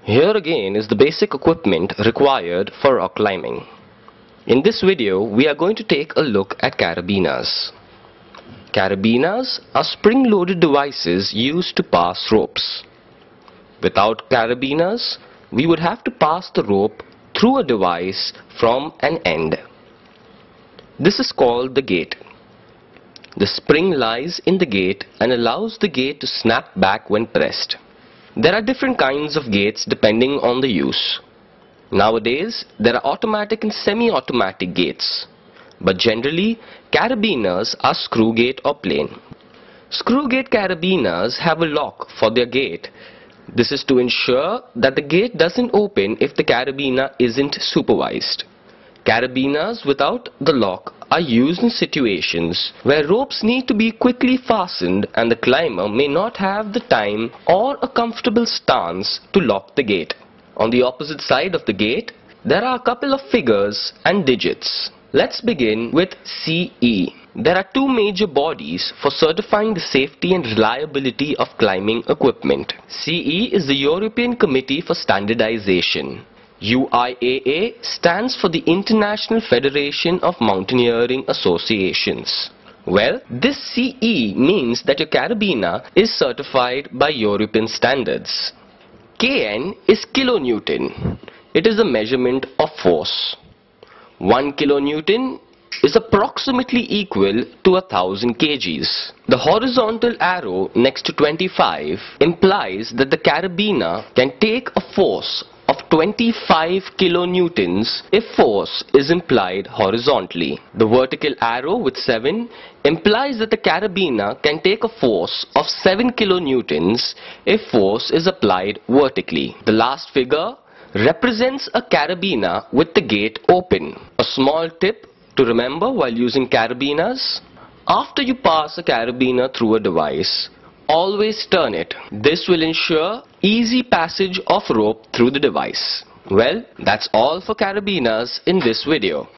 Here again is the basic equipment required for rock climbing. In this video, we are going to take a look at carabiners. Carabiners are spring-loaded devices used to pass ropes. Without carabiners, we would have to pass the rope through a device from an end. This is called the gate. The spring lies in the gate and allows the gate to snap back when pressed. There are different kinds of gates depending on the use. Nowadays, there are automatic and semi-automatic gates. But generally, carabiners are screw gate or plain. Screw gate carabiners have a lock for their gate. This is to ensure that the gate doesn't open if the carabiner isn't supervised. Carabiners without the lock are used in situations where ropes need to be quickly fastened and the climber may not have the time or a comfortable stance to lock the gate. On the opposite side of the gate, there are a couple of figures and digits. Let's begin with CE. There are two major bodies for certifying the safety and reliability of climbing equipment. CE is the European Committee for Standardization. UIAA stands for the International Federation of Mountaineering Associations. Well, this CE means that your carabiner is certified by European standards. KN is kilonewton. It is a measurement of force. 1 kilonewton is approximately equal to 1000 kgs. The horizontal arrow next to 25 implies that the carabiner can take a force of 25 kilonewtons if force is implied horizontally. The vertical arrow with 7 implies that the carabiner can take a force of 7 kilonewtons if force is applied vertically. The last figure represents a carabiner with the gate open. A small tip to remember while using carabiners: after you pass a carabiner through a device, always turn it. This will ensure easy passage of rope through the device. Well, that's all for carabiners in this video.